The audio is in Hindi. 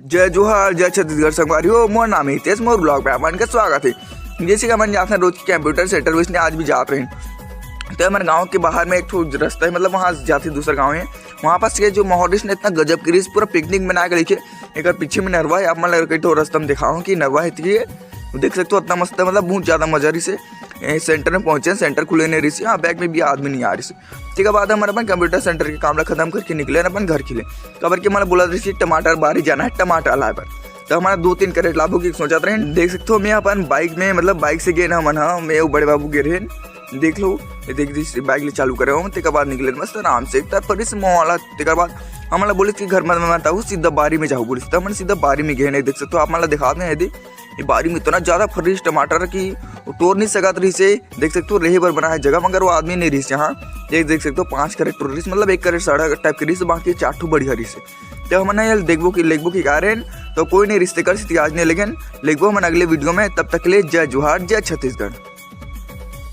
जय जोहार जय छत्तीसगढ़ संगवारी हो। मोर नाम हितेश, मोर ब्लॉग पे अपन का स्वागत है। जैसे कि अपन जाते हैं रोज कंप्यूटर सेंटर, वैसे आज भी जाते हैं। तो हमारे गांव के बाहर में एक ठो रास्ता है, मतलब वहाँ जाते दूसरा गांव है। वहाँ पास ये जो मोहरिश ने इतना गजब की पूरा पिकनिक बना के लिखे। एक पीछे में नरवा है, आप मतलब कई तो रास्ता में दिखाऊँ कि नरवा है, देख सकते हो इतना मस्त है, मतलब बहुत ज़्यादा मजा रही से। सेंटर में पहुंचे, सेंटर खुले नहीं रही से, हाँ बैग में भी आदमी नहीं आ रही से। ठीक है, बाद हमारे अपन कंप्यूटर सेंटर के काम खत्म करके निकले अपन घर खिले। खबर के मैंने बोला रही टमाटर बारी जाना है, टमाटर लाए पर। तो हमारा 2-3 कैरेट लाभों की सोचा रहे। देख सकते हो मैं अपन बाइक में, मतलब बाइक से गए ना मन, हाँ मैं वो बड़े बाबू गिरे, देख लो देख बाइक ले चालू करे हूँ। तेकर बाद निकले मस्त आराम से पर इस मोहला। तेकर बाद हमारा बोले कि घर में मत आऊँ, सीधा बारी में जाऊँ बोली। तो मैंने सीधा बारी में गए। नहीं देख सकते हो आप, मतलब दिखाते हैं यदि ये बारी में इतना ज़्यादा फ्रेश टमाटर की तोड़ नहीं सकत रही से। देख सकते हो रहे बर बना है जगह, मगर वो आदमी नहीं रही से। हाँ एक देख सकते हो 5 कैरेट टोर रही, मतलब 1 कैरेट 1.5 टाइप की रही से, बाकी 4 बढ़िया रही से। तो हमने यार देखबो की कारण तो कोई नहीं रिश्ते कर सकती आज नहीं, लेकिन लिखबो हम अगले वीडियो में। तब तक के लिए जय जोहार जय छत्तीसगढ़।